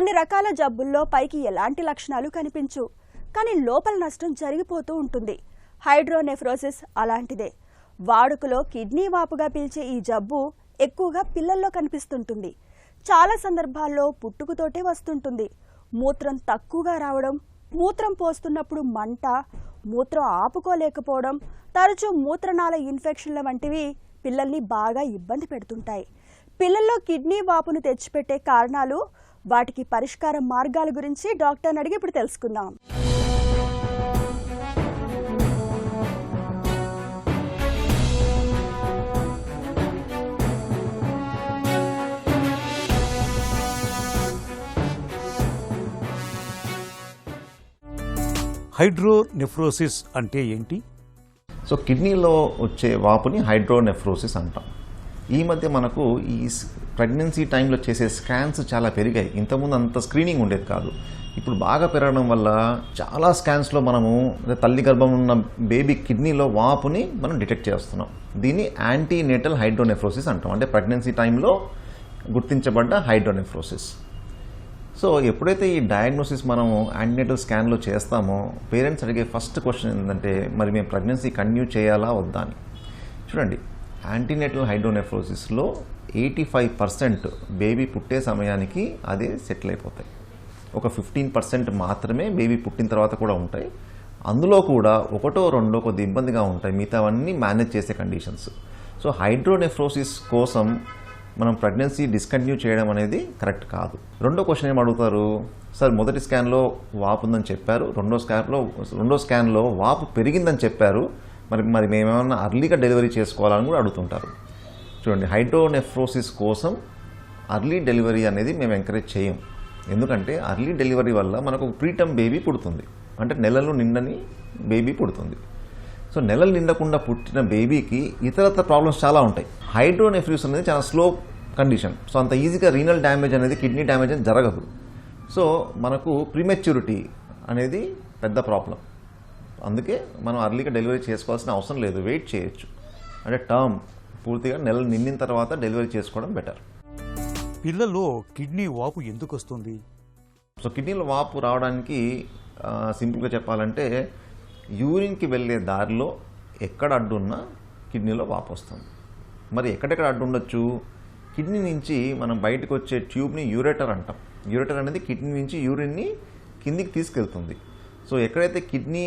కొన్ని రకాల జబ్బుల్లో పైకి ఎలాంటి లక్షణాలు కనిపించు, కానీ లోపల నష్టం జరిగిపోతూ ఉంటుంది. హైడ్రోనెఫ్రోసిస్ అలాంటిదే. వాడుకలో కిడ్నీ వాపుగా పిలిచే ఈ జబ్బు ఎక్కువగా పిల్లల్లో కనిపిస్తుంటుంది. చాలా సందర్భాల్లో పుట్టుకతోటే వస్తుంటుంది. మూత్రం తక్కువగా రావడం, మూత్రం పోస్తున్నప్పుడు మంట, మూత్రం ఆపుకోలేకపోవడం, తరచూ మూత్రనాళ ఇన్ఫెక్షన్ల వంటివి పిల్లల్ని బాగా ఇబ్బంది పెడుతుంటాయి. పిల్లల్లో కిడ్నీ వాపును తెచ్చిపెట్టే కారణాలు, వాటికి పరిష్కార మార్గాల గురించి డాక్టర్ని అడిగి ఇప్పుడు తెలుసుకుందాం. హైడ్రోనెఫ్రోసిస్ అంటే ఏంటి? సో కిడ్నీలో వచ్చే వాపుని హైడ్రోనెఫ్రోసిస్ అంటాం. ఈ మధ్య మనకు ఈ ప్రెగ్నెన్సీ టైంలో చేసే స్కాన్స్ చాలా పెరిగాయి. ఇంతకుముందు అంత స్క్రీనింగ్ ఉండేది కాదు. ఇప్పుడు బాగా పెరగడం వల్ల చాలా స్కాన్స్లో మనము తల్లి గర్భం ఉన్న బేబీ కిడ్నీలో వాపుని మనం డిటెక్ట్ చేస్తున్నాం. దీన్ని యాంటీనేటల్ హైడ్రోనెఫ్రోసిస్ అంటాం. అంటే ప్రెగ్నెన్సీ టైంలో గుర్తించబడ్డ హైడ్రోనెఫ్రోసిస్. సో ఎప్పుడైతే ఈ డయాగ్నోసిస్ మనము యాంటీనేటల్ స్కాన్లో చేస్తామో పేరెంట్స్ అడిగే ఫస్ట్ క్వశ్చన్ ఏంటంటే, మరి మేము ప్రెగ్నెన్సీ కంటిన్యూ చేయాలా వద్దా అని. చూడండి, యాంటీనేటల్ హైడ్రోనెఫ్రోసిస్లో 85% బేబీ పుట్టే సమయానికి అదే సెటిల్ అయిపోతాయి. ఒక 15% మాత్రమే బేబీ పుట్టిన తర్వాత కూడా ఉంటాయి. అందులో కూడా ఒకటో రెండో కొద్ది ఇబ్బందిగా ఉంటాయి. మిగతావన్నీ మేనేజ్ చేసే కండిషన్స్. సో హైడ్రోనెఫ్రోసిస్ కోసం మనం ప్రెగ్నెన్సీ డిస్కంటిన్యూ చేయడం అనేది కరెక్ట్ కాదు. రెండో క్వశ్చన్ ఏం అడుగుతారు, సార్ మొదటి స్కాన్లో వాపు ఉందని చెప్పారు, రెండో స్కాన్లో వాపు పెరిగిందని చెప్పారు, మరి మేమేమన్నా అర్లీగా డెలివరీ చేసుకోవాలని కూడా అడుగుతుంటారు. చూడండి, హైడ్రోనెఫ్రోసిస్ కోసం అర్లీ డెలివరీ అనేది మేము ఎంకరేజ్ చేయం. ఎందుకంటే అర్లీ డెలివరీ వల్ల మనకు ప్రీటర్మ్ బేబీ పుడుతుంది. అంటే నెలలు నిండని బేబీ పుడుతుంది. సో నెలలు నిండకుండా పుట్టిన బేబీకి ఇతరత్ర ప్రాబ్లమ్స్ చాలా ఉంటాయి. హైడ్రోనెఫ్రోసిస్ అనేది చాలా స్లో కండిషన్. సో అంత ఈజీగా రీనల్ డ్యామేజ్ అనేది, కిడ్నీ డ్యామేజ్ అనేది జరగదు. సో మనకు ప్రీమెచ్యూరిటీ అనేది పెద్ద ప్రాబ్లం. అందుకే మనం అర్లీగా డెలివరీ చేసుకోవాల్సిన అవసరం లేదు, వెయిట్ చేయొచ్చు. అంటే టర్మ్ పూర్తిగా నెలలు నిండిన తర్వాత డెలివరీ చేసుకోవడం బెటర్. పిల్లల్లో కిడ్నీ వాపు ఎందుకు వస్తుంది? సో కిడ్నీలో వాపు రావడానికి సింపుల్గా చెప్పాలంటే, యూరిన్కి వెళ్ళే దారిలో ఎక్కడ అడ్డున్నా కిడ్నీలో వాపు వస్తుంది. మరి ఎక్కడెక్కడ అడ్డు ఉండొచ్చు? కిడ్నీ నుంచి మనం బయటకు వచ్చే ట్యూబ్ని యూరేటర్ అంటాం. యూరేటర్ అనేది కిడ్నీ నుంచి యూరిన్ని కిందికి తీసుకెళ్తుంది. సో ఎక్కడైతే కిడ్నీ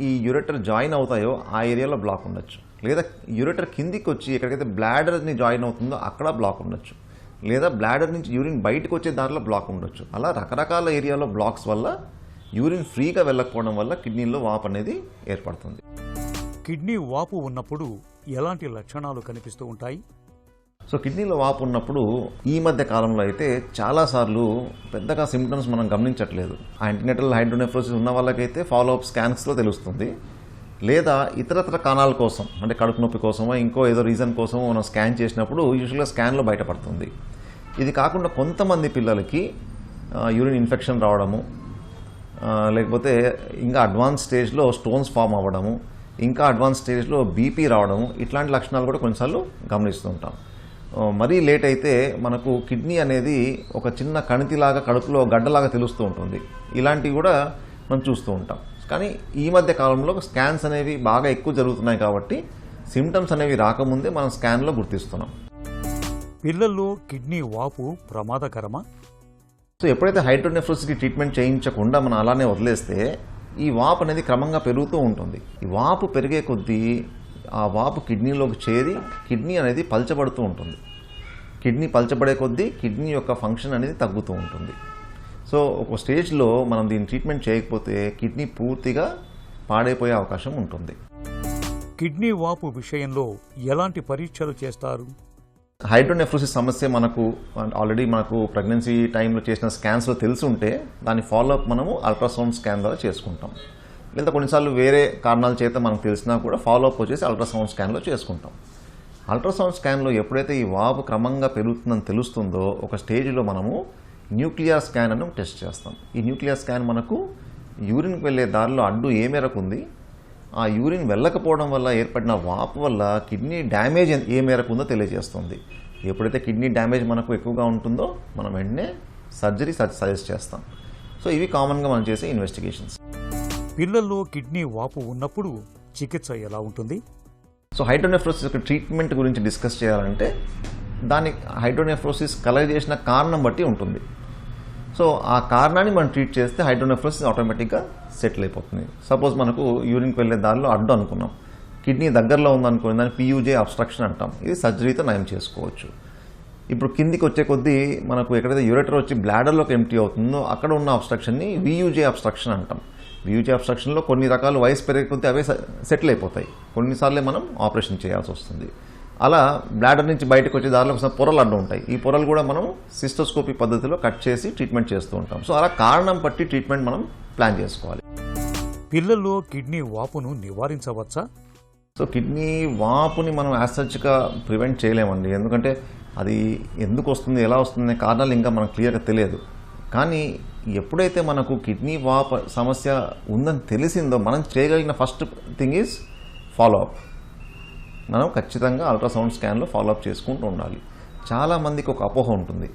ఈ యూరేటర్ జాయిన్ అవుతాయో ఆ ఏరియాలో బ్లాక్ ఉండొచ్చు. లేదా యూరేటర్ కిందికి వచ్చి ఎక్కడికైతే బ్లాడర్ని జాయిన్ అవుతుందో అక్కడ బ్లాక్ ఉండొచ్చు. లేదా బ్లాడర్ నుంచి యూరిన్ బయటకు వచ్చే దారిలో బ్లాక్ ఉండొచ్చు. అలా రకరకాల ఏరియాలో బ్లాక్స్ వల్ల యూరిన్ ఫ్రీగా వెళ్ళకపోవడం వల్ల కిడ్నీలో వాపు అనేది ఏర్పడుతుంది. కిడ్నీ వాపు ఉన్నప్పుడు ఎలాంటి లక్షణాలు కనిపిస్తూ ఉంటాయి? సో కిడ్నీలో వాపు ఉన్నప్పుడు ఈ మధ్య కాలంలో అయితే చాలాసార్లు పెద్దగా సిమ్టమ్స్ మనం గమనించట్లేదు. యాంటీనేటల్ హైడ్రోనెఫ్రోసిస్ ఉన్న వాళ్ళకైతే ఫాలోఅప్ స్కాన్స్లో తెలుస్తుంది. లేదా ఇతరత్ర కారణాల కోసం, అంటే కడుపు నొప్పి కోసమో ఇంకో ఏదో రీజన్ కోసమో మనం స్కాన్ చేసినప్పుడు యూజువల్గా స్కాన్లో బయటపడుతుంది. ఇది కాకుండా కొంతమంది పిల్లలకి యూరిన్ ఇన్ఫెక్షన్ రావడము, లేకపోతే ఇంకా అడ్వాన్స్ స్టేజ్లో స్టోన్స్ ఫామ్ అవ్వడము, ఇంకా అడ్వాన్స్ స్టేజ్లో బీపీ రావడము, ఇట్లాంటి లక్షణాలు కూడా కొన్నిసార్లు గమనిస్తూ ఉంటాం. మరీ లేట్ అయితే మనకు కిడ్నీ అనేది ఒక చిన్న కణితిలాగా కడుపులో గడ్డలాగా తెలుస్తూ ఉంటుంది. ఇలాంటివి కూడా మనం చూస్తూ ఉంటాం. కానీ ఈ మధ్య కాలంలో స్కాన్స్ అనేవి బాగా ఎక్కువ జరుగుతున్నాయి కాబట్టి సిమ్టమ్స్ అనేవి రాకముందే మనం స్కాన్లో గుర్తిస్తున్నాం. పిల్లల్లో కిడ్నీ వాపు ప్రమాదకరమా? సో ఎప్పుడైతే హైడ్రోనెఫ్రోసిస్కి ట్రీట్మెంట్ చేయించకుండా మనం అలానే వదిలేస్తే ఈ వాపు అనేది క్రమంగా పెరుగుతూ ఉంటుంది. ఈ వాపు పెరిగే కొద్దీ ఆ వాపు కిడ్నీలోకి చేరి కిడ్నీ అనేది పల్చబడుతూ ఉంటుంది. కిడ్నీ పల్చబడే కొద్దీ కిడ్నీ యొక్క ఫంక్షన్ అనేది తగ్గుతూ ఉంటుంది. సో ఒక స్టేజ్లో మనం దీన్ని ట్రీట్మెంట్ చేయకపోతే కిడ్నీ పూర్తిగా పాడైపోయే అవకాశం ఉంటుంది. కిడ్నీ వాపు విషయంలో ఎలాంటి పరీక్షలు చేస్తారు? హైడ్రోనెఫ్రోసిస్ సమస్య ఆల్రెడీ మనకు ప్రెగ్నెన్సీ టైంలో చేసిన స్కాన్స్లో తెలిసి ఉంటే దాని ఫాలోఅప్ మనము అల్ట్రాసౌండ్ స్కాన్ ద్వారా చేసుకుంటాం. లేదా కొన్నిసార్లు వేరే కారణాల చేత మనకు తెలిసినా కూడా ఫాలోఅప్ వచ్చేసి అల్ట్రాసౌండ్ స్కాన్లో చేసుకుంటాం. అల్ట్రాసౌండ్ స్కాన్లో ఎప్పుడైతే ఈ వాపు క్రమంగా పెరుగుతుందని తెలుస్తుందో ఒక స్టేజ్లో మనము న్యూక్లియర్ స్కాన్ అని టెస్ట్ చేస్తాం. ఈ న్యూక్లియర్ స్కాన్ మనకు యూరిన్కి వెళ్ళే దారిలో అడ్డు ఏ మేరకు ఉంది, ఆ యూరిన్ వెళ్ళకపోవడం వల్ల ఏర్పడిన వాపు వల్ల కిడ్నీ డ్యామేజ్ ఏ మేరకు ఉందో తెలియజేస్తుంది. ఎప్పుడైతే కిడ్నీ డ్యామేజ్ మనకు ఎక్కువగా ఉంటుందో మనం వెంటనే సర్జరీ సజెస్ట్ చేస్తాం. సో ఇవి కామన్గా మనం చేసే ఇన్వెస్టిగేషన్స్. పిల్లల్లో కిడ్నీ వాపు ఉన్నప్పుడు చికిత్స ఎలా ఉంటుంది? సో హైడ్రోనెఫ్రోసిస్ యొక్క ట్రీట్మెంట్ గురించి డిస్కస్ చేయాలంటే దాని హైడ్రోనెఫ్రోసిస్ కలగజేసిన కారణం బట్టి ఉంటుంది. సో ఆ కారణాన్ని మనం ట్రీట్ చేస్తే హైడ్రోనెఫ్రోసిస్ ఆటోమేటిక్గా సెటిల్ అయిపోతుంది. సపోజ్ మనకు యూరిన్కి వెళ్ళే దారిలో అడ్డు అనుకున్నాం, కిడ్నీ దగ్గరలో ఉందనుకుని దాన్ని PUJ అబ్స్ట్రక్షన్ అంటాం. ఇది సర్జరీతో నయం చేసుకోవచ్చు. ఇప్పుడు కిందికి వచ్చే కొద్దీ మనకు ఎక్కడైతే యూరెటర్ వచ్చి బ్లాడర్లోకి ఎంటీ అవుతుందో అక్కడ ఉన్న అబ్స్ట్రక్షన్ని VUJ అబ్స్ట్రక్షన్ అంటాం. VUJ అబ్స్ట్రక్షన్లో కొన్ని రకాల వయసు పెరిగే కొద్దీ అవే సెటిల్ అయిపోతాయి. కొన్నిసార్లు మనం ఆపరేషన్ చేయాల్సి వస్తుంది. అలా బ్లాడర్ నుంచి బయటకు వచ్చే దారిలో ఒకసారి పొరలు అడ్డు ఉంటాయి. ఈ పొరలు కూడా మనం సిస్టోస్కోపీ పద్ధతిలో కట్ చేసి ట్రీట్మెంట్ చేస్తూ ఉంటాం. సో అలా కారణం బట్టి ట్రీట్మెంట్ మనం ప్లాన్ చేసుకోవాలి. పిల్లల్లో కిడ్నీ వాపును నివారించవచ్చా? సో కిడ్నీ వాపుని మనం యాసచ్గా ప్రివెంట్ చేయలేమండి. ఎందుకంటే అది ఎందుకు వస్తుంది, ఎలా వస్తుంది అనే కారణాలు ఇంకా మనకు క్లియర్గా తెలియదు. కానీ ఎప్పుడైతే మనకు కిడ్నీ వాపు సమస్య ఉందని తెలిసిందో మనం చేయగలిగిన ఫస్ట్ థింగ్ ఈజ్ ఫాలోఅప్. మనం ఖచ్చితంగా అల్ట్రాసౌండ్ స్కాన్లో ఫాలోఅప్ చేసుకుంటూ ఉండాలి. చాలామందికి ఒక అపోహ ఉంటుంది,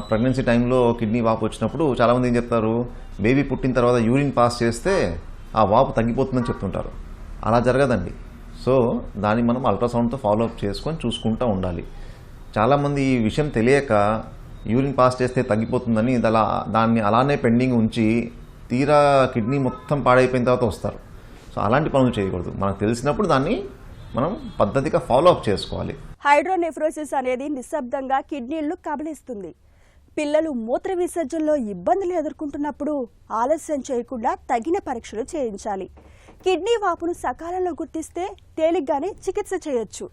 ప్రెగ్నెన్సీ టైంలో కిడ్నీ వాపు వచ్చినప్పుడు చాలామంది ఏం చెప్తారు, బేబీ పుట్టిన తర్వాత యూరిన్ పాస్ చేస్తే ఆ వాపు తగ్గిపోతుందని చెప్తుంటారు. అలా జరగదండి. సో దాన్ని మనం అల్ట్రాసౌండ్తో ఫాలోఅప్ చేసుకొని చూసుకుంటూ ఉండాలి. చాలామంది ఈ విషయం తెలియక యూరిన్ పాస్ చేస్తే తగ్గిపోతుందని దాన్ని అలానే పెండింగ్ ఉంచి తీరా కిడ్నీ మొత్తం పాడైపోయిన తర్వాత వస్తారు. సో అలాంటి పనులు చేయకూడదు. మనకు తెలిసినప్పుడు దాన్ని మనం పద్ధతిగా ఫాలోఅప్ చేసుకోవాలి. హైడ్రోనెఫ్రోసిస్ అనేది నిశ్శబ్దంగా కిడ్నీలను కబళిస్తుంది. పిల్లలు మూత్ర విసర్జనలో ఇబ్బందులు ఎదుర్కొంటున్నప్పుడు ఆలస్యం చేయకుండా తగిన పరీక్షలు చేయించాలి. కిడ్నీ వాపును సకాలంలో గుర్తిస్తే తేలిగ్గానే చికిత్స చేయొచ్చు.